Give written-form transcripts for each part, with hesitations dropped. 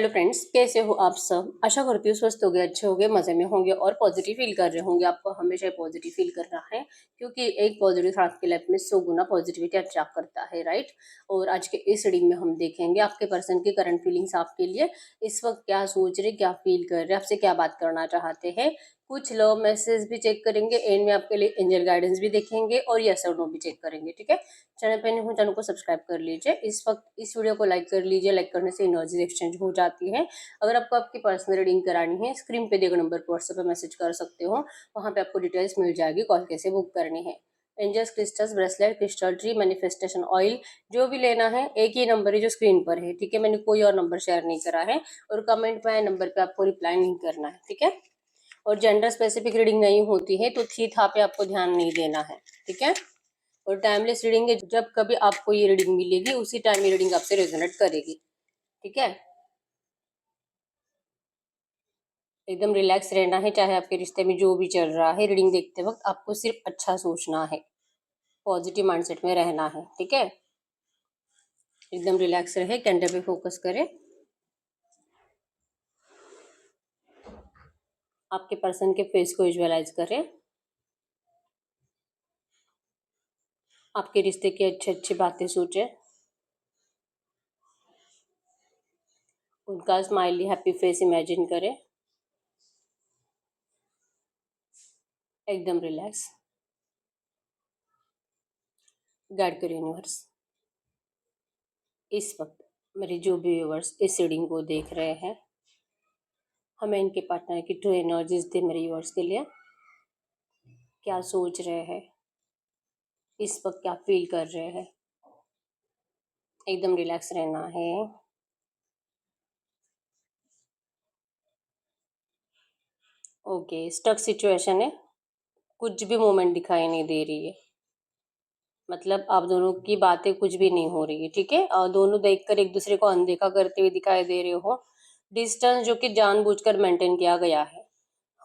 Hello friends, कैसे हो आप सब। आशा करती हूँ स्वस्थ होगे, अच्छे होगे, मजे में होंगे और पॉजिटिव फील कर रहे होंगे। आपको हमेशा पॉजिटिव फील करना है क्योंकि एक पॉजिटिव थॉट आपकी लाइफ में 100 गुना पॉजिटिविटी अट्रैक्ट करता है, राइट। और आज के इस रीडिंग में हम देखेंगे आपके पर्सन की करंट फीलिंग्स आपके लिए इस वक्त क्या सोच रहे, क्या फील कर रहे, आपसे क्या बात करना चाहते हैं। कुछ लव मैसेज भी चेक करेंगे, एंड में आपके लिए एंजल गाइडेंस भी देखेंगे और यस और नो भी चेक करेंगे, ठीक है। चैनल पे नहीं हो, चैनल को सब्सक्राइब कर लीजिए। इस वक्त इस वीडियो को लाइक कर लीजिए, लाइक करने से एनर्जी एक्सचेंज हो जाती है। अगर आपको आपकी पर्सनल रीडिंग करानी है, स्क्रीन पे दिए गए नंबर पर व्हाट्सएप पे मैसेज कर सकते हो, वहाँ पे आपको डिटेल्स मिल जाएगी, कॉल कैसे बुक करनी है। Angels, crystals, bracelet, crystal tree, manifestation oil जो भी लेना है, एक ही नंबर है जो स्क्रीन पर है, ठीक है। मैंने कोई और नंबर शेयर नहीं करा है और कमेंट में आए नंबर पे आपको रिप्लाई नहीं करना है, ठीक है। और जेंडर स्पेसिफिक रीडिंग नहीं होती है तो थी था पे आपको ध्यान नहीं देना है, ठीक है। और टाइमलेस रीडिंग है, जब कभी आपको ये रीडिंग मिलेगी उसी टाइम ये रीडिंग आपसे रेजोनेट करेगी, ठीक है। एकदम रिलैक्स रहना है, चाहे आपके रिश्ते में जो भी चल रहा है, रीडिंग देखते वक्त आपको सिर्फ अच्छा सोचना है, पॉजिटिव माइंडसेट में रहना है, ठीक है। एकदम रिलैक्स रहे, कैंडल पे फोकस करें। आपके पर्सन के फेस को विजुअलाइज करें। आपके रिश्ते की अच्छी अच्छी बातें सोचें। उनका स्माइली हैप्पी फेस इमेजिन करें। एकदम रिलैक्स। गाइड करें यूनिवर्स। इस वक्त मेरे जो भी व्यूअर्स इस रीडिंग को देख रहे हैं, हमें इनके पार्टनर की ट्रू एनर्जीज दे। मेरे व्यूअर्स के लिए क्या सोच रहे हैं, इस वक्त क्या फील कर रहे हैं। एकदम रिलैक्स रहना है। ओके, स्टक सिचुएशन है, कुछ भी मोमेंट दिखाई नहीं दे रही है, मतलब आप दोनों की बातें कुछ भी नहीं हो रही है, ठीक है। और दोनों देखकर एक दूसरे को अनदेखा करते हुए दिखाई दे रहे हो। डिस्टेंस जो कि जानबूझकर मेंटेन किया गया है।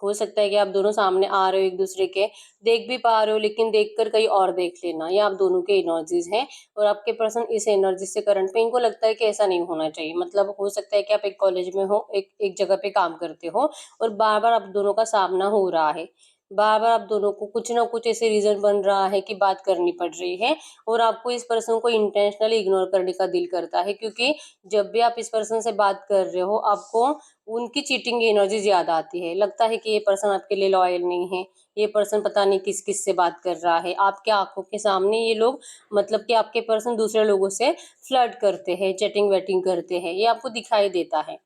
हो सकता है कि आप दोनों सामने आ रहे हो, एक दूसरे के देख भी पा रहे हो, लेकिन देखकर कहीं और देख लेना, ये आप दोनों के एनर्जीज हैं। और आपके पर्सन इस एनर्जी से करंट में इनको लगता है कि ऐसा नहीं होना चाहिए। मतलब हो सकता है कि आप एक कॉलेज में हो, एक एक जगह पे काम करते हो और बार बार आप दोनों का सामना हो रहा है। बार बार आप दोनों को कुछ ना कुछ ऐसे रीजन बन रहा है कि बात करनी पड़ रही है और आपको इस पर्सन को इंटेंशनली इग्नोर करने का दिल करता है, क्योंकि जब भी आप इस पर्सन से बात कर रहे हो आपको उनकी चीटिंग की एनर्जीज याद आती है। लगता है कि ये पर्सन आपके लिए लॉयल नहीं है, ये पर्सन पता नहीं किस किस से बात कर रहा है। आपके आंखों के सामने ये लोग, मतलब कि आपके पर्सन दूसरे लोगों से फ्लर्ट करते हैं, चैटिंग वेटिंग करते हैं, ये आपको दिखाई देता है,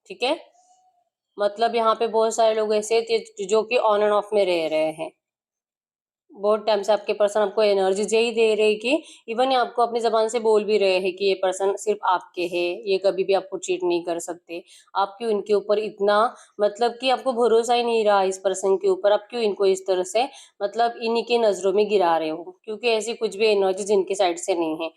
ठीक है। मतलब यहाँ पे बहुत सारे लोग ऐसे थे जो कि ऑन एंड ऑफ में रह रहे हैं। बहुत टाइम से आपके पर्सन आपको एनर्जी यही दे रहे हैं कि इवन ये आपको अपनी जबान से बोल भी रहे हैं कि ये पर्सन सिर्फ आपके है, ये कभी भी आपको चीट नहीं कर सकते। आप क्यों इनके ऊपर इतना, मतलब कि आपको भरोसा ही नहीं रहा इस पर्सन के ऊपर, आप क्यों इनको इस तरह से, मतलब इन्हीं की नजरों में गिरा रहे हो, क्योंकि ऐसी कुछ भी एनर्जी इनकी साइड से नहीं है।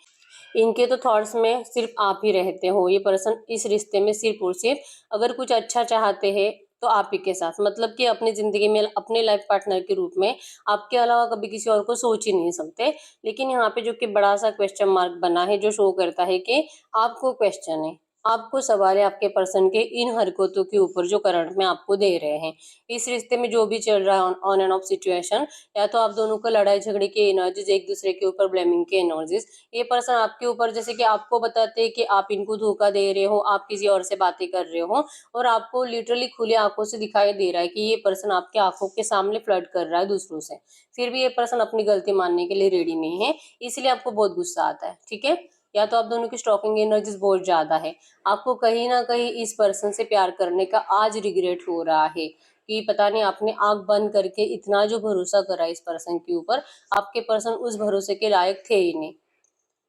इनके तो थॉट्स में सिर्फ आप ही रहते हो। ये पर्सन इस रिश्ते में सिर्फ और सिर्फ अगर कुछ अच्छा चाहते हैं तो आप ही के साथ, मतलब कि अपनी जिंदगी में अपने लाइफ पार्टनर के रूप में आपके अलावा कभी किसी और को सोच ही नहीं सकते। लेकिन यहाँ पे जो कि बड़ा सा क्वेश्चन मार्क बना है, जो शो करता है कि आपको क्वेश्चन है, आपको सवाल है आपके पर्सन के इन हरकतों के ऊपर जो करंट में आपको दे रहे हैं। इस रिश्ते में जो भी चल रहा है ऑन एंड ऑफ सिचुएशन, या तो आप दोनों को लड़ाई झगड़े की एनर्जीज, एक दूसरे के ऊपर ब्लेमिंग की एनर्जीज, ये पर्सन आपके ऊपर जैसे कि आपको बताते हैं कि आप इनको धोखा दे रहे हो, आप किसी और से बातें कर रहे हो, और आपको लिटरली खुली आंखों से दिखाई दे रहा है कि ये पर्सन आपके आंखों के सामने फ्लर्ट कर रहा है दूसरों से। फिर भी ये पर्सन अपनी गलती मानने के लिए रेडी नहीं है, इसलिए आपको बहुत गुस्सा आता है, ठीक है। या तो आप दोनों की स्टॉकिंग एनर्जीज बहुत ज्यादा है, आपको कहीं ना कहीं इस पर्सन से प्यार करने का आज रिग्रेट हो रहा है कि पता नहीं आपने आंख बंद करके इतना जो भरोसा करा इस पर्सन के ऊपर, आपके पर्सन उस भरोसे के लायक थे ही नहीं।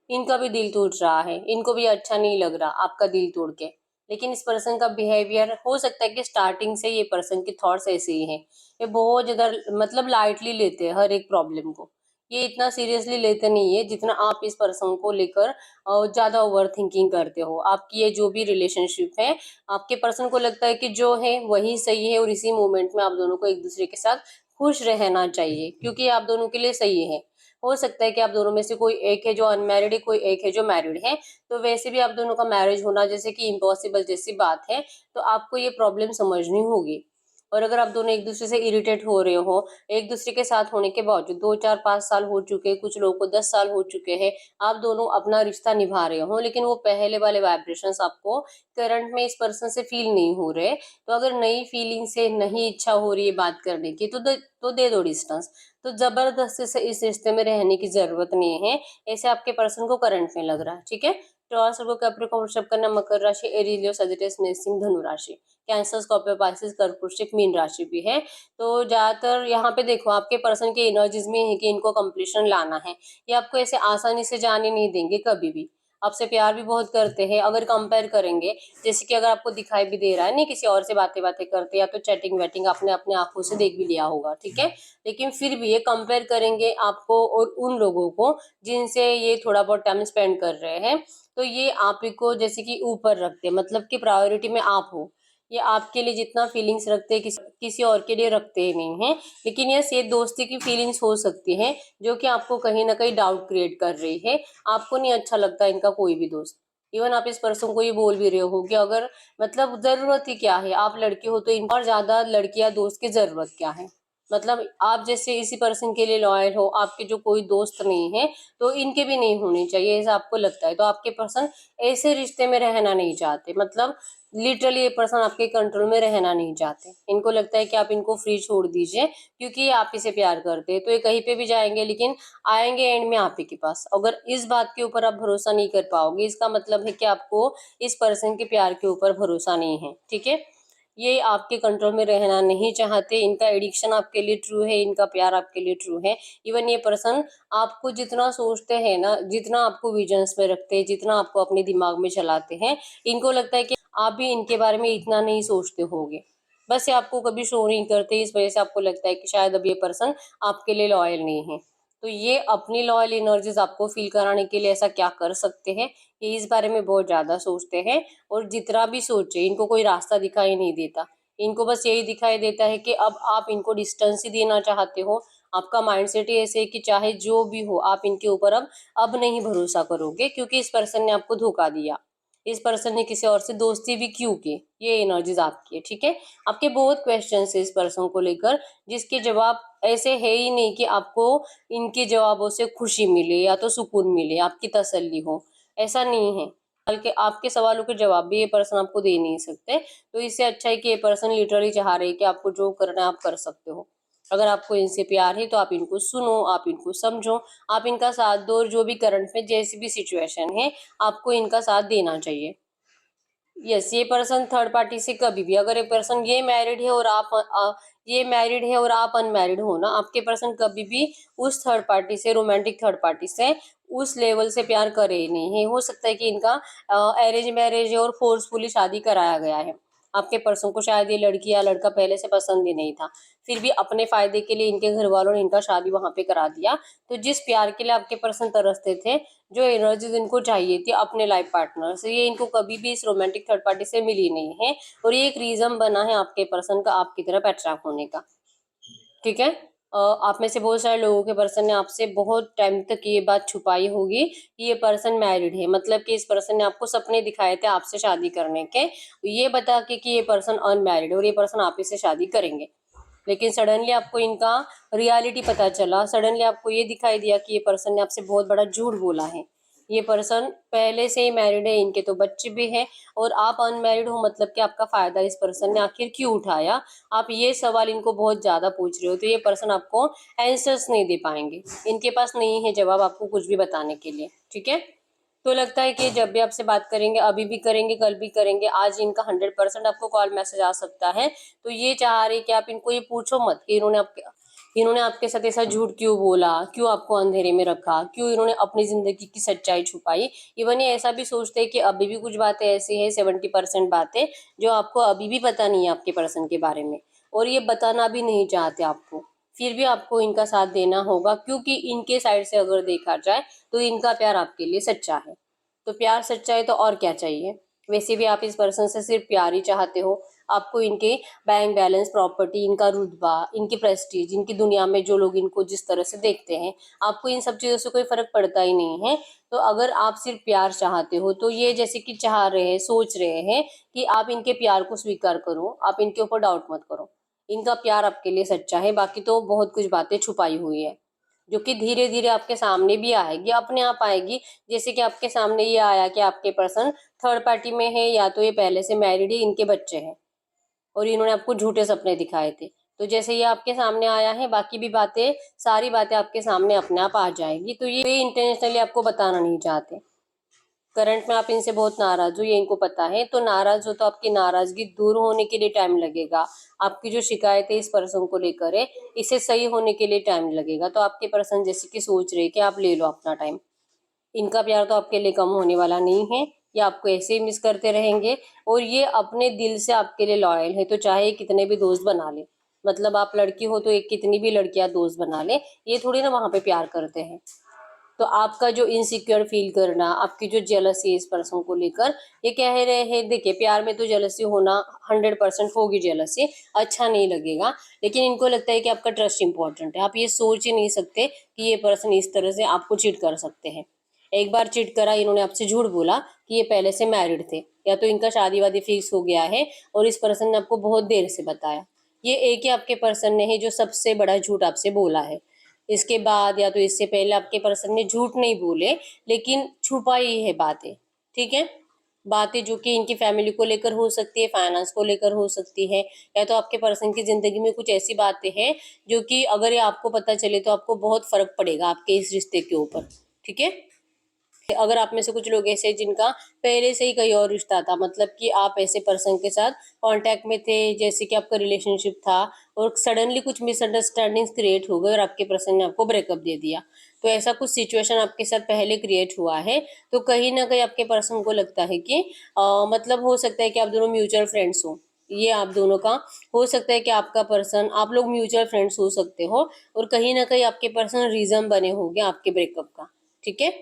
इनका भी दिल टूट रहा है, इनको भी अच्छा नहीं लग रहा आपका दिल तोड़ के। लेकिन इस पर्सन का बिहेवियर, हो सकता है कि स्टार्टिंग से ये पर्सन के थॉट्स ऐसे ही हैं। ये बहुत ज्यादा, मतलब लाइटली लेते हैं हर एक प्रॉब्लम को, ये इतना सीरियसली लेते नहीं है जितना आप इस पर्सन को लेकर ज्यादा ओवर थिंकिंग करते हो। आपकी ये जो भी रिलेशनशिप है, आपके पर्सन को लगता है कि जो है वही सही है और इसी मोमेंट में आप दोनों को एक दूसरे के साथ खुश रहना चाहिए, क्योंकि आप दोनों के लिए सही है। हो सकता है कि आप दोनों में से कोई एक है जो अनमैरिड है, कोई एक है जो मैरिड है। तो वैसे भी आप दोनों का मैरिज होना जैसे कि इम्पॉसिबल जैसी बात है, तो आपको ये प्रॉब्लम समझनी होगी। और अगर आप दोनों एक दूसरे से इरिटेट हो रहे हो, एक दूसरे के साथ होने के बावजूद 2 4 5 साल हो चुके हैं, कुछ लोगों को 10 साल हो चुके हैं, आप दोनों अपना रिश्ता निभा रहे हो, लेकिन वो पहले वाले वाइब्रेशंस आपको करंट में इस पर्सन से फील नहीं हो रहे। तो अगर नई फीलिंग से नहीं इच्छा हो रही है बात करने की, तो दे दो डिस्टेंस। तो जबरदस्ती से इस रिश्ते में रहने की जरूरत नहीं है, ऐसे आपके पर्सन को करंट में लग रहा है, ठीक है। टॉरस, वर्गो, कैप्रिकॉर्न, वृषभ, कन्या, मकर राशि, एरीज, लियो, सजिटेरियस, मेष, सिंह, धनु राशि, कैंसर, स्कॉर्पियो, पाइसेस, कर्क, वृश्चिक, मीन राशि भी है। तो ज्यादातर यहाँ पे देखो आपके पर्सन के एनर्जीज में है कि इनको कंप्लीशन लाना है, ये आपको ऐसे आसानी से जाने नहीं देंगे कभी भी। आपसे प्यार भी बहुत करते हैं। अगर कंपेयर करेंगे, जैसे कि अगर आपको दिखाई भी दे रहा है नहीं किसी और से बातें बातें करते, या तो चैटिंग वेटिंग आपने अपने आंखों से देख भी लिया होगा, ठीक है। लेकिन फिर भी ये कंपेयर करेंगे आपको और उन लोगों को जिनसे ये थोड़ा बहुत टाइम स्पेंड कर रहे हैं, तो ये आप ही को जैसे कि ऊपर रखते हैं, मतलब कि प्रायोरिटी में आप हो। ये आपके लिए जितना फीलिंग्स रखते हैं किसी और के लिए रखते ही नहीं है। लेकिन यस, ये दोस्ती की फीलिंग्स हो सकती है जो कि आपको कहीं ना कहीं डाउट क्रिएट कर रही है। आपको नहीं अच्छा लगता इनका कोई भी दोस्त। इवन आप इस पर्सन को ये बोल भी रहे हो कि अगर मतलब जरूरत ही क्या है, आप लड़के हो तो इन और ज्यादा लड़कियां दोस्त की जरूरत क्या है। मतलब आप जैसे इसी पर्सन के लिए लॉयल हो, आपके जो कोई दोस्त नहीं है तो इनके भी नहीं होने चाहिए, ऐसा आपको लगता है। तो आपके पर्सन ऐसे रिश्ते में रहना नहीं चाहते, मतलब लिटरली ये पर्सन आपके कंट्रोल में रहना नहीं चाहते। इनको लगता है कि आप इनको फ्री छोड़ दीजिए, क्योंकि ये आप ही से प्यार करते हैं। तो ये कहीं पे भी जाएंगे लेकिन आएंगे एंड में आप ही के पास। अगर इस बात के ऊपर आप भरोसा नहीं कर पाओगे, इसका मतलब है कि आपको इस पर्सन के प्यार के ऊपर भरोसा नहीं है, ठीक है। ये आपके कंट्रोल में रहना नहीं चाहते। इनका एडिक्शन आपके लिए ट्रू है, इनका प्यार आपके लिए ट्रू है। इवन ये पर्सन आपको जितना सोचते हैं ना, जितना आपको विजन्स में रखते हैं, जितना आपको अपने दिमाग में चलाते हैं, इनको लगता है कि आप भी इनके बारे में इतना नहीं सोचते होगे। बस ये आपको कभी शो नहीं करते, इस वजह से आपको लगता है कि शायद अब ये पर्सन आपके लिए लॉयल नहीं है। तो ये अपनी लॉयल एनर्जीज आपको फील कराने के लिए ऐसा क्या कर सकते हैं, ये इस बारे में बहुत ज्यादा सोचते हैं। और जितना भी सोचे, इनको कोई रास्ता दिखाई नहीं देता। इनको बस यही दिखाई देता है कि अब आप इनको डिस्टेंस ही देना चाहते हो। आपका माइंडसेट ही ऐसे है कि चाहे जो भी हो आप इनके ऊपर अब नहीं भरोसा करोगे, क्योंकि इस पर्सन ने आपको धोखा दिया। इस पर्सन ने किसी और से दोस्ती भी क्यों की, ये एनर्जीज आपकी है, ठीक है। आपके बहुत क्वेश्चन है इस पर्सन को लेकर, जिसके जवाब ऐसे है ही नहीं कि आपको इनके जवाबों से खुशी मिले या तो सुकून मिले, आपकी तसल्ली हो, ऐसा नहीं है। बल्कि आपके सवालों के जवाब भी ये पर्सन आपको दे नहीं सकते। तो इससे अच्छा है कि ये पर्सन लिटरली चाह रहे हैं कि आपको जो करना है आप कर सकते हो। अगर आपको इनसे प्यार है तो आप इनको सुनो, आप इनको समझो, आप इनका साथ दो, और जो भी करंट में जैसी भी सिचुएशन है आपको इनका साथ देना चाहिए। यस, ये पर्सन थर्ड पार्टी से कभी भी, अगर ये पर्सन ये मैरिड है और ये मैरिड है और आप अनमैरिड हो ना, आपके पर्सन कभी भी उस थर्ड पार्टी से, रोमांटिक थर्ड पार्टी से उस लेवल से प्यार करे ही नहीं है। हो सकता है कि इनका अरेंज मैरिज है और फोर्सफुली शादी कराया गया है। आपके पर्सन को शायद ये लड़की या लड़का पहले से पसंद ही नहीं था, फिर भी अपने फायदे के लिए इनके घर वालों ने इनका शादी वहां पे करा दिया। तो जिस प्यार के लिए आपके पर्सन तरसते थे, जो एनर्जीज इनको चाहिए थी अपने लाइफ पार्टनर से, ये इनको कभी भी इस रोमांटिक थर्ड पार्टी से मिली नहीं है। और ये एक रीजन बना है आपके पर्सन का आपकी तरफ अट्रैक्ट होने का, ठीक है। आप में से बहुत सारे लोगों के पर्सन ने आपसे बहुत टाइम तक ये बात छुपाई होगी कि ये पर्सन मैरिड है, मतलब कि इस पर्सन ने आपको सपने दिखाए थे आपसे शादी करने के, ये बता के कि ये पर्सन अनमैरिड है और ये पर्सन आप ही से शादी करेंगे। लेकिन सडनली आपको इनका रियलिटी पता चला, सडनली आपको ये दिखाई दिया कि ये पर्सन ने आपसे बहुत बड़ा झूठ बोला है। ये पर्सन पहले से ही मैरिड है, इनके तो बच्चे भी हैं, और आप अनमैरिड हो, मतलब कि आपका फायदा इस पर्सन ने आखिर क्यों उठाया। आप ये सवाल इनको बहुत ज्यादा पूछ रहे हो, तो ये पर्सन आपको आंसर्स नहीं दे पाएंगे। इनके पास नहीं है जवाब आपको कुछ भी बताने के लिए, ठीक है। तो लगता है कि जब भी आपसे बात करेंगे, अभी भी करेंगे, कल भी करेंगे, आज इनका 100% आपको कॉल मैसेज आ सकता है। तो ये चाह रहे कि आप इनको ये पूछो मत कि इन्होंने आपके साथ ऐसा झूठ क्यों बोला, क्यों आपको अंधेरे में रखा, क्यों इन्होंने अपनी जिंदगी की सच्चाई छुपाई। इवन ये ऐसा भी सोचते हैं कि अभी भी कुछ बातें ऐसी है, 70% बातें जो आपको अभी भी पता नहीं है आपके पर्सन के बारे में, और ये बताना भी नहीं चाहते आपको। फिर भी आपको इनका साथ देना होगा, क्योंकि इनके साइड से अगर देखा जाए तो इनका प्यार आपके लिए सच्चा है। तो प्यार सच्चा है तो और क्या चाहिए। वैसे भी आप इस पर्सन से सिर्फ प्यार ही चाहते हो, आपको इनके बैंक बैलेंस, प्रॉपर्टी, इनका रुतबा, इनकी प्रेस्टीज, इनकी दुनिया में जो लोग इनको जिस तरह से देखते हैं, आपको इन सब चीज़ों से कोई फर्क पड़ता ही नहीं है। तो अगर आप सिर्फ प्यार चाहते हो तो ये जैसे कि चाह रहे हैं, सोच रहे हैं कि आप इनके प्यार को स्वीकार करो, आप इनके ऊपर डाउट मत करो। इनका प्यार आपके लिए सच्चा है, बाकी तो बहुत कुछ बातें छुपाई हुई है जो कि धीरे धीरे आपके सामने भी आएगी, अपने आप आएगी। जैसे कि आपके सामने ये आया कि आपके पर्सन थर्ड पार्टी में है, या तो ये पहले से मैरिड है, इनके बच्चे हैं और इन्होंने आपको झूठे सपने दिखाए थे। तो जैसे ये आपके सामने आया है, बाकी भी बातें, सारी बातें आपके सामने अपने आप आ जाएगी। तो ये इंटेंशनली आपको बताना नहीं चाहते। करंट में आप इनसे बहुत नाराज हो, ये इनको पता है। तो नाराज हो तो आपकी नाराजगी दूर होने के लिए टाइम लगेगा। आपकी जो शिकायत है इस पर्सन को लेकर है, इसे सही होने के लिए टाइम लगेगा। तो आपके पर्सन जैसे कि सोच रहे कि आप ले लो अपना टाइम। इनका प्यार तो आपके लिए कम होने वाला नहीं है, ये आपको ऐसे ही मिस करते रहेंगे और ये अपने दिल से आपके लिए लॉयल है। तो चाहे कितने भी दोस्त बना ले, मतलब आप लड़की हो तो एक कितनी भी लड़कियां दोस्त बना ले, ये थोड़ी ना वहां पे प्यार करते हैं। तो आपका जो इनसिक्योर फील करना, आपकी जो जेलसी है इस पर्सन को लेकर, ये कह रहे हैं, देखिए प्यार में तो जेलसी होना 100% होगी, जेलसी अच्छा नहीं लगेगा, लेकिन इनको लगता है कि आपका ट्रस्ट इंपॉर्टेंट है। आप ये सोच ही नहीं सकते कि ये पर्सन इस तरह से आपको चीट कर सकते हैं। एक बार चीट करा, इन्होंने आपसे झूठ बोला कि ये पहले से मैरिड थे, या तो इनका शादी वादी फिक्स हो गया है और इस पर्सन ने आपको बहुत देर से बताया। ये एक ही आपके पर्सन ने है जो सबसे बड़ा झूठ आपसे बोला है। इसके बाद या तो इससे पहले आपके पर्सन ने झूठ नहीं बोले, लेकिन छुपाई है बातें, ठीक है। बातें जो कि इनकी फैमिली को लेकर हो सकती है, फाइनेंस को लेकर हो सकती है, या तो आपके पर्सन की जिंदगी में कुछ ऐसी बातें हैं जो कि अगर ये आपको पता चले तो आपको बहुत फर्क पड़ेगा आपके इस रिश्ते के ऊपर, ठीक है। अगर आप में से कुछ लोग ऐसे जिनका पहले से ही कहीं और रिश्ता था, मतलब कि आप ऐसे पर्सन के साथ कांटेक्ट में थे, जैसे कि आपका रिलेशनशिप था और सडनली कुछ मिसअंडरस्टैंडिंग्स क्रिएट हो गए और आपके पर्सन ने आपको ब्रेकअप दे दिया, तो ऐसा कुछ सिचुएशन आपके साथ पहले क्रिएट हुआ है। तो कहीं ना कहीं आपके पर्सन को लगता है कि मतलब हो सकता है कि आप दोनों म्यूचुअल फ्रेंड्स हो, ये आप दोनों का हो सकता है कि आपका पर्सन, आप लोग म्यूचुअल फ्रेंड्स हो सकते हो और कहीं ना कहीं आपके पर्सन रीजन बने होंगे आपके ब्रेकअप का, ठीक है।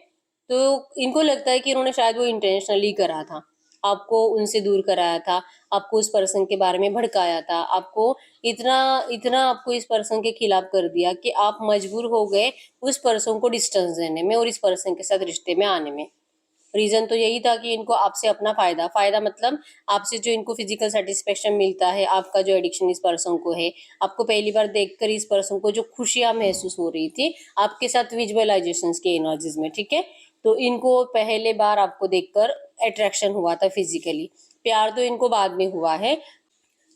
तो इनको लगता है कि इन्होंने शायद वो इंटेंशनली करा था, आपको उनसे दूर कराया था, आपको उस पर्सन के बारे में भड़काया था, आपको इतना इतना आपको इस पर्सन के खिलाफ कर दिया कि आप मजबूर हो गए उस पर्सन को डिस्टेंस देने में और इस पर्सन के साथ रिश्ते में आने में। रीजन तो यही था कि इनको आपसे अपना फायदा फायदा मतलब आपसे जो इनको फिजिकल सेटिस्फेक्शन मिलता है, आपका जो एडिक्शन इस पर्सन को है, आपको पहली बार देखकर इस पर्सन को जो खुशियां महसूस हो रही थी आपके साथ विजुअलाइजेशन के एनर्जीज में, ठीक है। तो इनको पहले बार आपको देखकर अट्रैक्शन हुआ था फिजिकली, प्यार तो इनको बाद में हुआ है।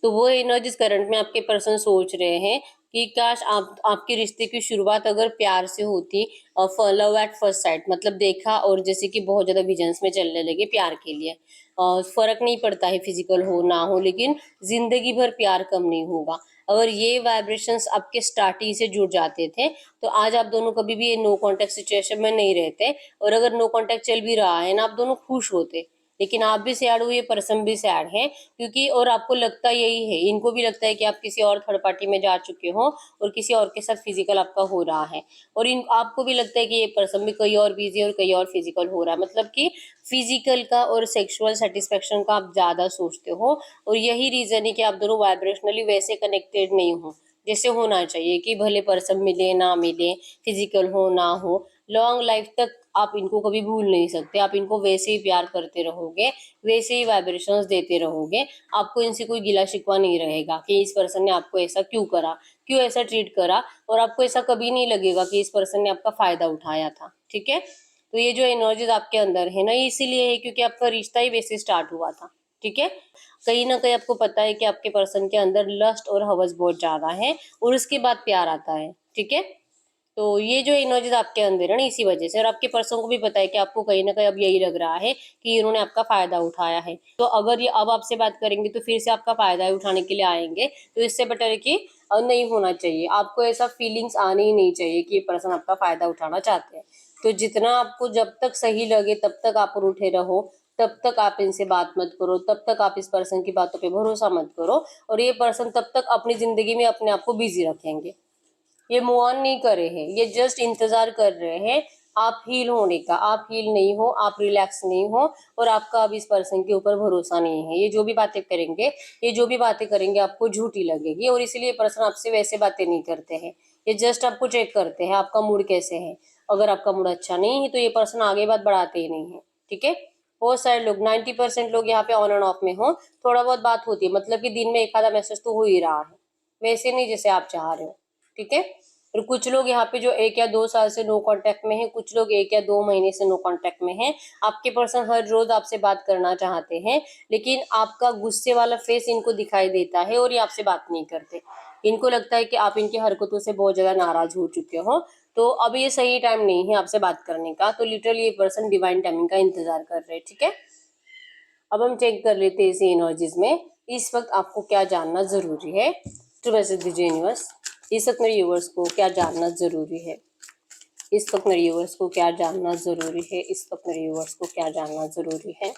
तो वो एनर्जीज करंट में आपके पर्सन सोच रहे हैं कि काश आपके रिश्ते की शुरुआत अगर प्यार से होती, और लव एट फर्स्ट साइट, मतलब देखा और जैसे कि बहुत ज्यादा विजन्स में चलने लगे प्यार के लिए। फर्क नहीं पड़ता है फिजिकल हो ना हो, लेकिन जिंदगी भर प्यार कम नहीं होगा। अगर ये वाइब्रेशंस आपके स्टार्टिंग से जुड़ जाते थे तो आज आप दोनों कभी भी नो कांटेक्ट सिचुएशन में नहीं रहते, और अगर नो कांटेक्ट चल भी रहा है ना, आप दोनों खुश होते। लेकिन आप भी सैड हो, ये पर्सन भी सैड है, क्योंकि और आपको लगता यही है, इनको भी लगता है कि आप किसी और थर्ड पार्टी में जा चुके हो और किसी और के साथ फिजिकल आपका हो रहा है, और इन आपको भी लगता है कि ये पर्सन भी कहीं और बिजी और कहीं और फिजिकल हो रहा है, मतलब कि फिजिकल का और सेक्सुअल सेटिस्फेक्शन का आप ज्यादा सोचते हो। और यही रीजन है कि आप दोनों वाइब्रेशनली वैसे कनेक्टेड नहीं हो जैसे होना चाहिए, कि भले पर्सन मिले ना मिले, फिजिकल हो ना हो, लॉन्ग लाइफ तक आप इनको कभी भूल नहीं सकते। आप इनको वैसे ही प्यार करते रहोगे, वैसे ही वाइब्रेशंस देते रहोगे, आपको इनसे कोई गिला शिकवा नहीं रहेगा कि इस पर्सन ने आपको ऐसा क्यों करा, क्यों ऐसा ट्रीट करा, और आपको ऐसा कभी नहीं लगेगा कि इस पर्सन ने आपका फायदा उठाया था, ठीक है। तो ये जो एनर्जीज आपके अंदर है ना, ये इसीलिए है क्योंकि आपका रिश्ता ही वैसे स्टार्ट हुआ था, ठीक है। कहीं ना कहीं आपको पता है कि आपके पर्सन के अंदर लस्ट और हवस बहुत ज्यादा है और उसके बाद प्यार आता है, ठीक है। तो ये जो एनर्जीज आपके अंदर है ना, इसी वजह से, और आपके पर्सन को भी पता है कि आपको कहीं ना कहीं अब यही लग रहा है कि इन्होंने आपका फायदा उठाया है। तो अगर ये अब आपसे बात करेंगे तो फिर से आपका फायदा उठाने के लिए आएंगे, तो इससे बेटर है कि नहीं होना चाहिए। आपको ऐसा फीलिंग्स आनी ही नहीं चाहिए कि ये पर्सन आपका फायदा उठाना चाहते हैं। तो जितना आपको जब तक सही लगे तब तक आप रूठे रहो, तब तक आप इनसे बात मत करो, तब तक आप इस पर्सन की बातों पे भरोसा मत करो, और ये पर्सन तब तक अपनी जिंदगी में अपने आप को बिजी रखेंगे। ये मूव ऑन नहीं करे हैं, ये जस्ट इंतजार कर रहे हैं आप हील होने का, आप हील नहीं हो, आप रिलैक्स नहीं हो, और आपका अब इस पर्सन के ऊपर भरोसा नहीं है। ये जो भी बातें करेंगे, ये जो भी बातें करेंगे आपको झूठी लगेगी, और इसीलिए पर्सन आपसे वैसे बातें नहीं करते हैं। ये जस्ट आपको चेक करते हैं आपका मूड कैसे है। अगर आपका मूड अच्छा नहीं है तो ये पर्सन आगे बात बढ़ाते ही नहीं है, ठीक है। बहुत सारे लोग, 90% लोग यहाँ पे ऑन एंड ऑफ में हो, थोड़ा बहुत बात होती है, मतलब कि दिन में एक आधा मैसेज तो हो ही रहा है, वैसे नहीं जैसे आप चाह रहे हो, ठीक है। और कुछ लोग यहाँ पे जो 1 या 2 साल से नो कांटेक्ट में है, कुछ लोग 1 या 2 महीने से नो कांटेक्ट में है। आपके पर्सन हर रोज आपसे बात करना चाहते हैं, लेकिन आपका गुस्से वाला फेस इनको दिखाई देता है और ये आपसे बात नहीं करते। इनको लगता है कि आप इनकी हरकतों से बहुत ज्यादा नाराज हो चुके हो, तो अब ये सही टाइम नहीं है आपसे बात करने का। तो लिटरली ये पर्सन डिवाइन टाइमिंग का इंतजार कर रहे हैं, ठीक है। अब हम चेक कर लेते हैं इसी एनर्जीज में इस वक्त आपको क्या जानना जरूरी है। तो मैसेज दीजिए यूनिवर्स, इस वक्त मेरे यूनिवर्स को क्या जानना जरूरी है। इस वक्त मेरे यूनिवर्स को क्या जानना जरूरी है। इस वक्त मेरे यूनिवर्स को क्या जानना जरूरी है।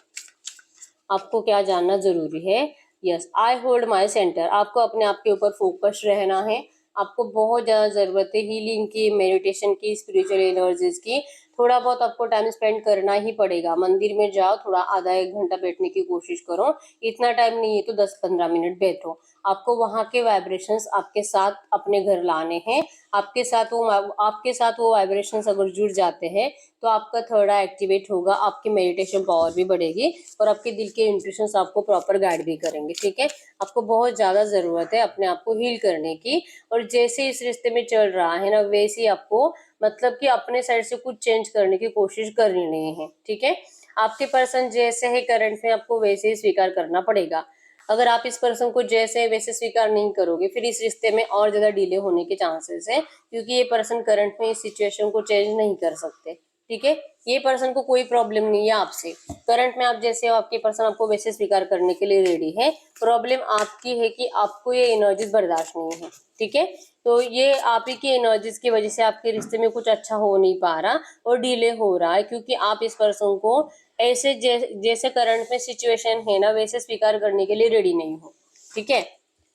आपको क्या जानना जरूरी है। Yes, I hold my centre. आपको अपने आप के ऊपर फोकस रहना है। आपको बहुत ज़्यादा ज़रूरत है हीलिंग की, मेडिटेशन की, स्पिरिचुअल एनर्जीज की। थोड़ा बहुत आपको टाइम स्पेंड करना ही पड़ेगा। मंदिर में जाओ, थोड़ा आधा 1 घंटा बैठने की कोशिश करो। इतना टाइम नहीं है तो 10-15 मिनट बैठो। आपको वहाँ के वाइब्रेशंस आपके साथ अपने घर लाने हैं। आपके साथ वो वाइब्रेशंस अगर जुड़ जाते हैं तो आपका थर्ड आई एक्टिवेट होगा, आपकी मेडिटेशन पावर भी बढ़ेगी, और आपके दिल के इंट्यूशंस आपको प्रॉपर गाइड भी करेंगे, ठीक है। आपको बहुत ज़्यादा ज़रूरत है अपने आप को हील करने की, और जैसे इस रिश्ते में चल रहा है ना, वैसे ही आपको मतलब कि अपने साइड से कुछ चेंज करने की कोशिश करनी नहीं है, ठीक है। आपके पर्सन जैसे है करंट में, आपको वैसे ही स्वीकार करना पड़ेगा। अगर आप इस पर्सन को जैसे वैसे स्वीकार नहीं करोगे, फिर इस रिश्ते में और ज्यादा डिले होने के चांसेस है, क्योंकि ये पर्सन करंट में इस सिचुएशन को चेंज नहीं कर सकते, ठीक है। ये पर्सन को कोई प्रॉब्लम नहीं है आपसे। करंट में आप जैसे हो, आपके पर्सन आपको वैसे स्वीकार करने के लिए रेडी है। प्रॉब्लम आपकी है कि आपको ये एनर्जीज बर्दाश्त नहीं है, ठीक है। तो ये आप ही की एनर्जीज की वजह से आपके रिश्ते में कुछ अच्छा हो नहीं पा रहा और डिले हो रहा है, क्योंकि आप इस पर्सन को ऐसे जैसे करंट में सिचुएशन है ना, वैसे स्वीकार करने के लिए रेडी नहीं हो, ठीक है।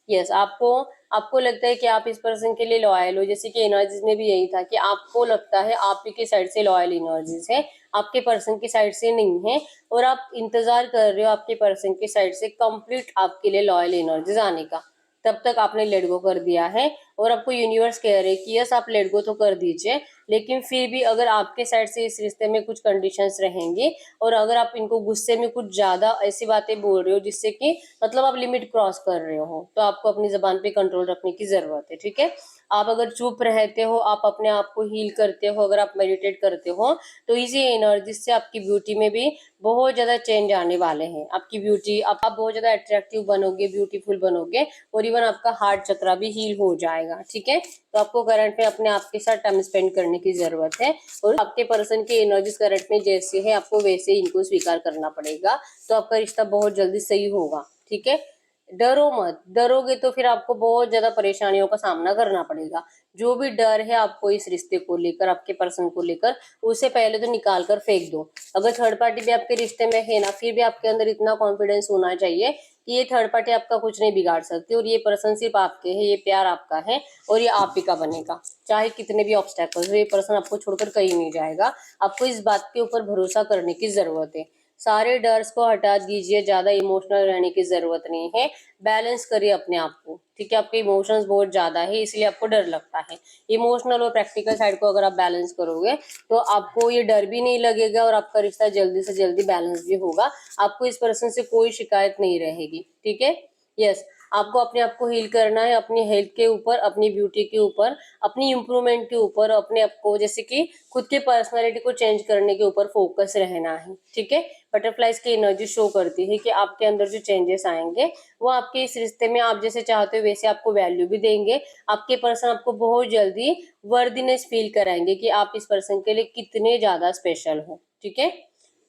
यस, आपको आपको लगता है कि आप इस पर्सन के लिए लॉयल हो, जैसे कि एनर्जीज में भी यही था कि आपको लगता है आप ही की साइड से लॉयल एनर्जीज है, आपके पर्सन की साइड से नहीं है, और आप इंतजार कर रहे हो आपके पर्सन की साइड से कंप्लीट आपके लिए लॉयल एनर्जीज आने का। तब तक आपने लेट गो कर दिया है, और आपको यूनिवर्स कह रहे हैं कि यस आप लेट गो तो कर दीजिए, लेकिन फिर भी अगर आपके साइड से इस रिश्ते में कुछ कंडीशंस रहेंगी, और अगर आप इनको गुस्से में कुछ ज्यादा ऐसी बातें बोल रहे हो जिससे कि मतलब आप लिमिट क्रॉस कर रहे हो, तो आपको अपनी जबान पे कंट्रोल रखने की जरूरत है, ठीक है। आप अगर चुप रहते हो, आप अपने आप को हील करते हो, अगर आप मेडिटेट करते हो, तो इसी एनर्जी से आपकी ब्यूटी में भी बहुत ज्यादा चेंज आने वाले हैं। आपकी ब्यूटी, आप बहुत ज्यादा अट्रैक्टिव बनोगे, ब्यूटीफुल बनोगे, और इवन आपका हार्ट चक्रा भी हील हो जाएगा, ठीक है। तो आपको करंट में अपने आप के साथ टाइम स्पेंड करने की जरूरत है, और आपके पर्सन की एनर्जीज करंट में जैसे है आपको वैसे ही इनको स्वीकार करना पड़ेगा, तो आपका रिश्ता बहुत जल्दी सही होगा, ठीक है। डरो मत, डरोगे तो फिर आपको बहुत ज्यादा परेशानियों का सामना करना पड़ेगा। जो भी डर है आपको इस रिश्ते को लेकर, आपके पर्सन को लेकर, उसे पहले तो निकाल कर फेंक दो। अगर थर्ड पार्टी भी आपके रिश्ते में है ना, फिर भी आपके अंदर इतना कॉन्फिडेंस होना चाहिए कि ये थर्ड पार्टी आपका कुछ नहीं बिगाड़ सकती, और ये पर्सन सिर्फ आपके है, ये प्यार आपका है, और ये आप ही का बनेगा। चाहे कितने भी ऑब्स्टेकल्स हो, ये पर्सन आपको छोड़कर कहीं नहीं जाएगा। आपको इस बात के ऊपर भरोसा करने की जरूरत है। सारे डर्स को हटा दीजिए, ज्यादा इमोशनल रहने की जरूरत नहीं है। बैलेंस करिए अपने आप को, ठीक है। आपके इमोशंस बहुत ज्यादा है, इसलिए आपको डर लगता है। इमोशनल और प्रैक्टिकल साइड को अगर आप बैलेंस करोगे तो आपको ये डर भी नहीं लगेगा, और आपका रिश्ता जल्दी से जल्दी बैलेंस भी होगा। आपको इस पर्सन से कोई शिकायत नहीं रहेगी, ठीक है। यस, आपको अपने आप को हील करना है, अपनी हेल्थ के ऊपर, अपनी ब्यूटी के ऊपर, अपनी इम्प्रूवमेंट के ऊपर, अपने आप को जैसे कि खुद के पर्सनालिटी को चेंज करने के ऊपर फोकस रहना है, ठीक है। बटरफ्लाइज की एनर्जी शो करती है कि आपके अंदर जो चेंजेस आएंगे वो आपके इस रिश्ते में आप जैसे चाहते हो वैसे आपको वैल्यू भी देंगे। आपके पर्सन आपको बहुत जल्दी वर्दीनेस फील कराएंगे कि आप इस पर्सन के लिए कितने ज्यादा स्पेशल हो, ठीक है।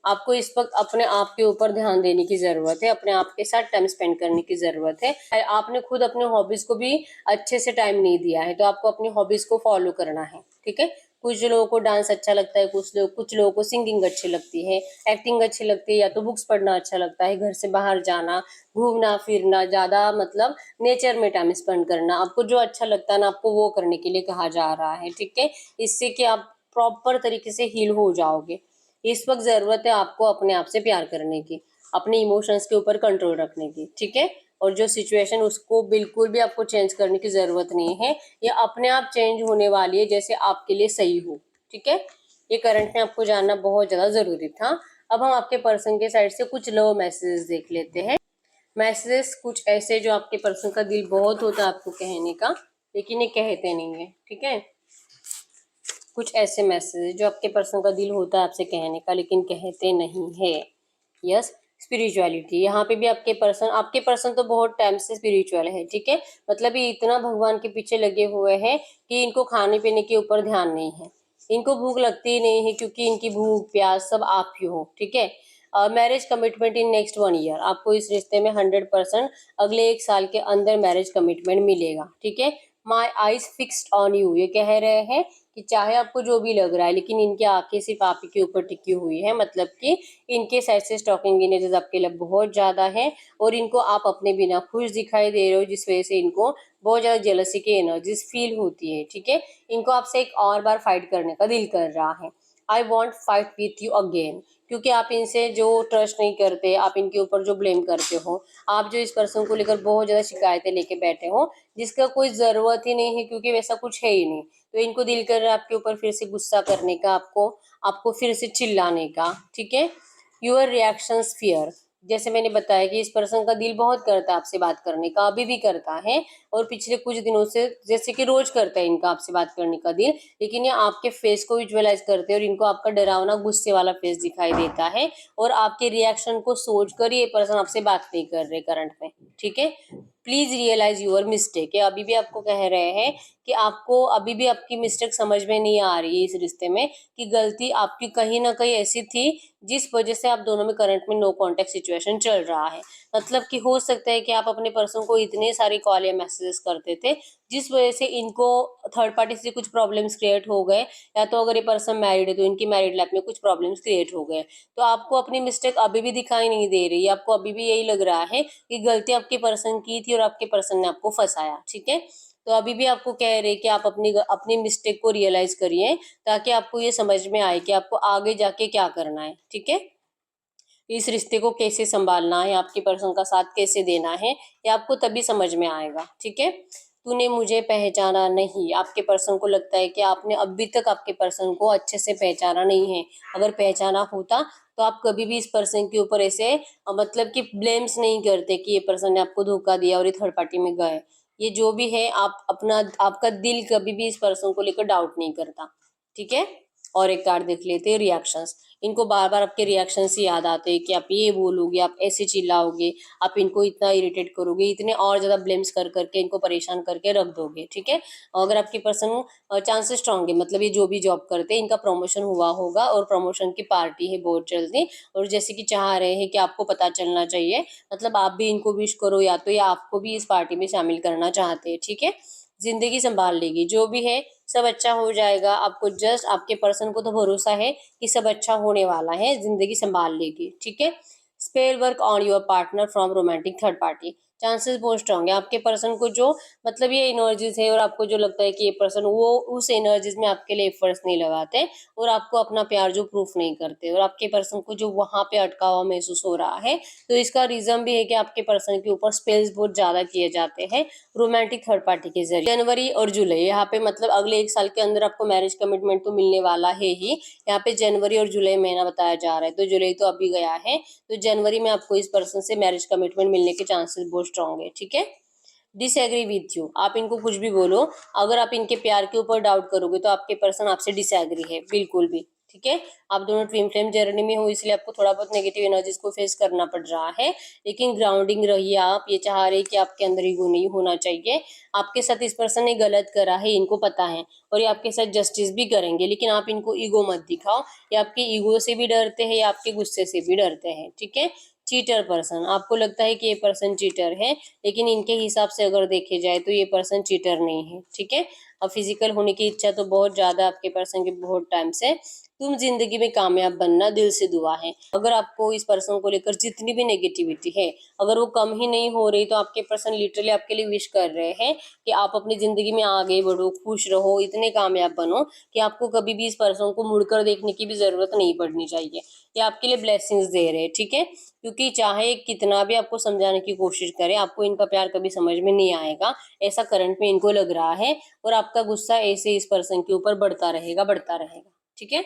आपको इस वक्त अपने आप के ऊपर ध्यान देने की जरूरत है, अपने आप के साथ टाइम स्पेंड करने की जरूरत है। आपने खुद अपने हॉबीज को भी अच्छे से टाइम नहीं दिया है, तो आपको अपनी हॉबीज को फॉलो करना है, ठीक है। कुछ लोगों को डांस अच्छा लगता है, कुछ लोगों को सिंगिंग अच्छी लगती है, एक्टिंग अच्छी लगती है, या तो बुक्स पढ़ना अच्छा लगता है, घर से बाहर जाना, घूमना फिरना, ज्यादा मतलब नेचर में टाइम स्पेंड करना। आपको जो अच्छा लगता है ना, आपको वो करने के लिए कहा जा रहा है, ठीक है। इससे कि आप प्रॉपर तरीके से हील हो जाओगे। इस वक्त जरूरत है आपको अपने आप से प्यार करने की, अपने इमोशंस के ऊपर कंट्रोल रखने की, ठीक है। और जो सिचुएशन उसको बिल्कुल भी आपको चेंज करने की जरूरत नहीं है, ये अपने आप चेंज होने वाली है जैसे आपके लिए सही हो, ठीक है। ये करंट में आपको जानना बहुत ज्यादा जरूरी था। अब हम आपके पर्सन के साइड से कुछ लव मैसेजेस देख लेते हैं। मैसेजेस कुछ ऐसे जो आपके पर्सन का दिल बहुत होता है आपको कहने का, लेकिन ये कहते नहीं है, ठीक है। कुछ ऐसे मैसेज जो आपके पर्सन का दिल होता है आपसे कहने का, लेकिन कहते नहीं है। यस, स्पिरिचुअलिटी, यहाँ पे भी आपके पर्सन तो बहुत टाइम से स्पिरिचुअल है, ठीक है। मतलब ये इतना भगवान के पीछे लगे हुए हैं कि इनको खाने पीने के ऊपर ध्यान नहीं है, इनको भूख लगती ही नहीं है, क्योंकि इनकी भूख प्यास सब आप ही हो, ठीक है। Marriage commitment in next 1 year, आपको इस रिश्ते में 100% अगले 1 साल के अंदर मैरिज कमिटमेंट मिलेगा, ठीक है। My eyes fixed on you, ये कह रहे हैं कि चाहे आपको जो भी लग रहा है, लेकिन इनकी आंखें सिर्फ आप ही के ऊपर टिकी हुई है। मतलब कि इनके साइड से स्टॉकिंग एनर्जीज आपके लिए बहुत ज्यादा है, और इनको आप अपने बिना खुश दिखाई दे रहे हो, जिस वजह से इनको बहुत ज्यादा जेलसी की एनर्जीज फील होती है, ठीक है। इनको आपसे एक और बार फाइट करने का दिल कर रहा है। I want fight with you again, क्योंकि आप इनसे जो ट्रस्ट नहीं करते, आप इनके ऊपर जो ब्लेम करते हो, आप जो इस पर्सन को लेकर बहुत ज्यादा शिकायतें लेके बैठे हो, जिसका कोई जरूरत ही नहीं है, क्योंकि वैसा कुछ है ही नहीं। तो इनको दिल कर रहा है आपके ऊपर फिर से गुस्सा करने का, आपको आपको फिर से चिल्लाने का, ठीक है। योर रिएक्शंस फियर, जैसे मैंने बताया कि इस पर्सन का दिल बहुत करता है आपसे बात करने का, अभी भी करता है, और पिछले कुछ दिनों से जैसे कि रोज करता है इनका आपसे बात करने का दिल। लेकिन ये आपके फेस को विजुअलाइज करते हैं और इनको आपका डरावना गुस्से वाला फेस दिखाई देता है, और आपके रिएक्शन को सोच कर ये पर्सन आपसे बात नहीं कर रहे करंट में, ठीक है। प्लीज रियलाइज यूर मिस्टेक, अभी भी आपको कह रहे हैं कि आपको अभी भी आपकी मिस्टेक समझ में नहीं आ रही है इस रिश्ते में, कि गलती आपकी कहीं ना कहीं ऐसी थी जिस वजह से आप दोनों में करंट में नो कांटेक्ट सिचुएशन चल रहा है। मतलब कि हो सकता है कि आप अपने पर्सन को इतने सारे कॉल या मैसेजेस करते थे, जिस वजह से इनको थर्ड पार्टी से कुछ प्रॉब्लम्स क्रिएट हो गए, या तो अगर ये पर्सन मैरिड है तो इनकी मैरिड लाइफ में कुछ प्रॉब्लम्स क्रिएट हो गए। तो आपको अपनी मिस्टेक अभी भी दिखाई नहीं दे रही है, आपको अभी भी यही लग रहा है कि गलती आपके पर्सन की थी और आपके पर्सन ने आपको फंसाया, ठीक है। तो अभी भी आपको कह रहे कि आप अपनी अपनी मिस्टेक को रियलाइज करिए, ताकि आपको ये समझ में आए कि आपको आगे जाके क्या करना है, ठीक है। इस रिश्ते को कैसे संभालना है, आपके पर्सन का साथ कैसे देना है, ये आपको तभी समझ में आएगा, ठीक है। तूने मुझे पहचाना नहीं, आपके पर्सन को लगता है कि आपने अभी तक आपके पर्सन को अच्छे से पहचाना नहीं है। अगर पहचाना होता तो आप कभी भी इस पर्सन के ऊपर ऐसे मतलब कि ब्लेम्स नहीं करते कि ये पर्सन ने आपको धोखा दिया और ये थर्ड पार्टी में गए। ये जो भी है, आप अपना आपका दिल कभी भी इस पर्सन को लेकर डाउट नहीं करता, ठीक है। और एक कार्ड देख लेते हैं, रिएक्शंस। इनको बार बार आपके रिएक्शन से याद आते हैं कि आप ये बोलोगे, आप ऐसे चिल्लाओगे, आप इनको इतना इरिटेट करोगे, इतने और ज्यादा ब्लेम्स कर करके इनको परेशान करके रख दोगे, ठीक है। अगर आपकी पर्सन चांसेस स्ट्रांग है, मतलब ये जो भी जॉब करते हैं इनका प्रमोशन हुआ होगा, और प्रमोशन की पार्टी है बहुत जल्दी, और जैसे कि चाह रहे हैं कि आपको पता चलना चाहिए, मतलब आप भी इनको विश करो, या तो ये आपको भी इस पार्टी में शामिल करना चाहते हैं, ठीक है। जिंदगी संभाल लेगी, जो भी है सब अच्छा हो जाएगा। आपको जस्ट आपके पर्सन को तो भरोसा है कि सब अच्छा होने वाला है, जिंदगी संभाल लेगी, ठीक है। Spell work on your partner from romantic third party, chances बहुत स्ट्रांग है आपके पर्सन को जो मतलब ये एनर्जीज है, और आपको जो लगता है कि ये पर्सन वो उस एनर्जीज में आपके लिए एफर्ट्स नहीं लगाते, और आपको अपना प्यार जो प्रूफ नहीं करते, और आपके पर्सन को जो वहां पे अटका हुआ महसूस हो रहा है, तो इसका रीजन भी है कि आपके पर्सन के ऊपर स्पेल्स बहुत ज्यादा किए जाते हैं रोमांटिक थर्ड पार्टी के जरिए। जनवरी और जुलाई, यहाँ पे मतलब अगले 1 साल के अंदर आपको मैरिज कमिटमेंट तो मिलने वाला है ही। यहाँ पे जनवरी और जुलाई महीना बताया जा रहा है, तो जुलाई तो अभी गया है, तो जनवरी में आपको इस पर्सन से मैरिज कमिटमेंट मिलने के चांसेस बहुत स्ट्रांग है, ठीक है। डिसएग्री विथ यू, आप इनको कुछ भी बोलो, अगर आप इनके प्यार के ऊपर डाउट करोगे तो आपके पर्सन आपसे डिसएग्री है बिल्कुल भी, ठीक है। आप दोनों ट्विन फ्लेम जर्नी में हो, इसलिए आपको थोड़ा बहुत नेगेटिव एनर्जीज को फेस करना पड़ रहा है, लेकिन ग्राउंडिंग रहिए। आप ये चाह रहे कि आपके अंदर ईगो नहीं होना चाहिए। आपके साथ इस पर्सन ने गलत करा है, इनको पता है, और ये आपके साथ जस्टिस भी करेंगे, लेकिन आप इनको ईगो मत दिखाओ। ये आपके ईगो से भी डरते हैं, या आपके गुस्से से भी डरते हैं, ठीक है। चीटर पर्सन, आपको लगता है कि ये पर्सन चीटर है, लेकिन इनके हिसाब से अगर देखे जाए तो ये पर्सन चीटर नहीं है, ठीक है। और फिजिकल होने की इच्छा तो बहुत ज्यादा आपके पर्सन की बहुत टाइम से। तुम जिंदगी में कामयाब बनना, दिल से दुआ है। अगर आपको इस पर्सन को लेकर जितनी भी नेगेटिविटी है, अगर वो कम ही नहीं हो रही, तो आपके पर्सन लिटरली आपके लिए विश कर रहे हैं कि आप अपनी जिंदगी में आगे बढ़ो, खुश रहो, इतने कामयाब बनो कि आपको कभी भी इस पर्सन को मुड़कर देखने की भी जरूरत नहीं पड़नी चाहिए। ये आपके लिए ब्लेसिंग्स दे रहे हैं, ठीक है। क्योंकि चाहे कितना भी आपको समझाने की कोशिश करे, आपको इनका प्यार कभी समझ में नहीं आएगा, ऐसा करंट में इनको लग रहा है। और आपका गुस्सा ऐसे इस पर्सन के ऊपर बढ़ता रहेगा, बढ़ता रहेगा, ठीक है।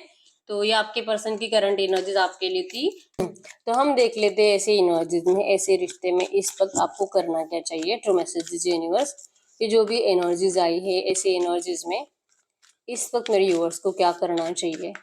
तो ये आपके पर्सन की करंट एनर्जीज आपके लिए थी। तो हम देख लेते हैं ऐसे एनर्जीज में, ऐसे रिश्ते में इस वक्त आपको करना क्या चाहिए। ट्रू मैसेज दीजिए यूनिवर्स, ये जो भी एनर्जीज आई है ऐसे एनर्जीज में इस वक्त मेरे व्यूअर्स को क्या करना चाहिए।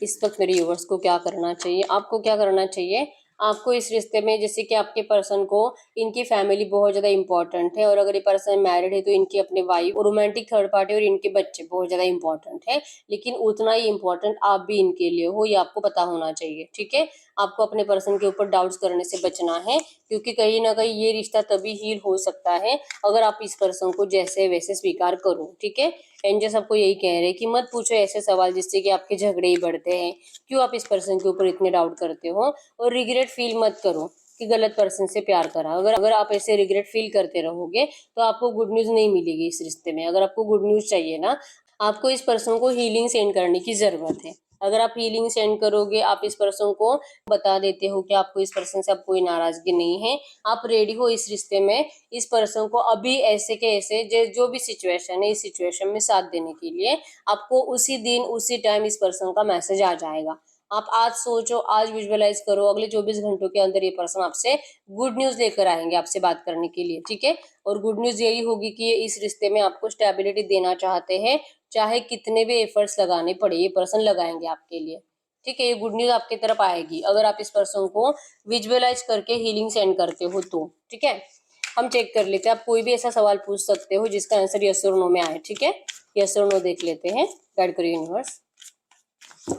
इस वक्त मेरे व्यूअर्स को क्या करना चाहिए, आपको क्या करना चाहिए। आपको इस रिश्ते में, जैसे कि आपके पर्सन को इनकी फैमिली बहुत ज्यादा इंपॉर्टेंट है, और अगर ये पर्सन मैरिड है तो इनकी अपने वाइफ और रोमांटिक थर्ड पार्टी और इनके बच्चे बहुत ज्यादा इंपॉर्टेंट है। लेकिन उतना ही इंपॉर्टेंट आप भी इनके लिए हो, ये आपको पता होना चाहिए, ठीक है। आपको अपने पर्सन के ऊपर डाउट्स करने से बचना है, क्योंकि कहीं ना कहीं ये रिश्ता तभी हील हो सकता है अगर आप इस पर्सन को जैसे वैसे स्वीकार करो, ठीक है। एंजल्स आपको यही कह रहे हैं कि मत पूछो ऐसे सवाल जिससे कि आपके झगड़े ही बढ़ते हैं। क्यों आप इस पर्सन के ऊपर इतने डाउट करते हो, और रिग्रेट फील मत करो कि गलत पर्सन से प्यार करा। अगर आप ऐसे रिग्रेट फील करते रहोगे तो आपको गुड न्यूज नहीं मिलेगी इस रिश्ते में। अगर आपको गुड न्यूज चाहिए ना, आपको इस पर्सन को हीलिंग सेंड करने की जरूरत है। अगर आप हीलिंग सेंड करोगे, आप इस पर्सन को बता देते हो कि आपको इस पर्सन से अब कोई नाराजगी नहीं है, आप रेडी हो इस रिश्ते में इस पर्सन को अभी ऐसे के ऐसे जो भी सिचुएशन है इस सिचुएशन में साथ देने के लिए, आपको उसी दिन उसी टाइम इस पर्सन का मैसेज आ जाएगा। आप आज सोचो, आज विजुअलाइज करो, अगले 24 घंटों के अंदर ये पर्सन आपसे गुड न्यूज लेकर आएंगे आपसे बात करने के लिए, ठीक है। और गुड न्यूज यही होगी कि ये इस रिश्ते में आपको स्टेबिलिटी देना चाहते हैं, चाहे कितने भी एफर्ट्स लगाने पड़े ये पर्सन लगाएंगे आपके लिए, ठीक है। ये गुड न्यूज आपकी तरफ आएगी अगर आप इस पर्सन को विजुअलाइज करके हीलिंग सेंड करते हो तो, ठीक है। हम चेक कर लेते हैं, आप कोई भी ऐसा सवाल पूछ सकते हो जिसका आंसर यस और नो में आए, ठीक है। यस और नो देख लेते हैं, गाइड करिए यूनिवर्स।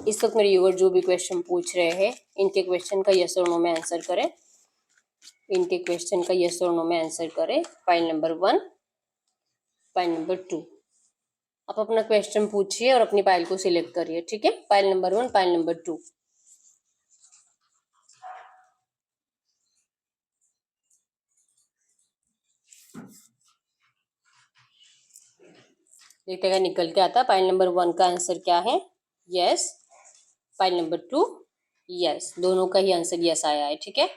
इस वक्त मेरे व्यूअर जो भी क्वेश्चन पूछ रहे हैं, इनके क्वेश्चन का यस और नो में आंसर करें। इनके क्वेश्चन का यस और नो में आंसर करें। File number 1, file number 2। आप अपना क्वेश्चन पूछिए और अपनी फाइल को सिलेक्ट करिए, ठीक है। File number 1, file number 2। देखिएगा निकल के आता। फाइल नंबर 1 का आंसर क्या है, यस। File number 2, yes. दोनों का ही आंसर यस आया है, ठीक है।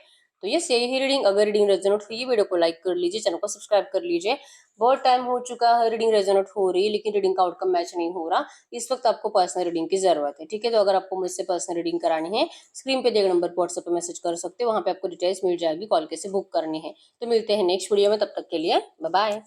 तो यस, यही है रीडिंग। अगर रीडिंग रेजोनेट हुई, वीडियो को लाइक कर लीजिए, चैनल को सब्सक्राइब कर लीजिए। बहुत टाइम हो चुका है रीडिंग रेजोनेट हो रही है, लेकिन रीडिंग का आउटकम मैच नहीं हो रहा। इस वक्त आपको पर्सनल रीडिंग की जरूरत है, ठीक है। तो अगर आपको मुझसे पर्सनल रीडिंग करानी है, स्क्रीन पे दिए गए नंबर पर व्हाट्सएप पे मैसेज कर सकते हो, वहां पे आपको डिटेल्स मिल जाएगी, कॉल कैसे बुक करनी है। तो मिलते हैं नेक्स्ट वीडियो में, तब तक के लिए बाय बाय।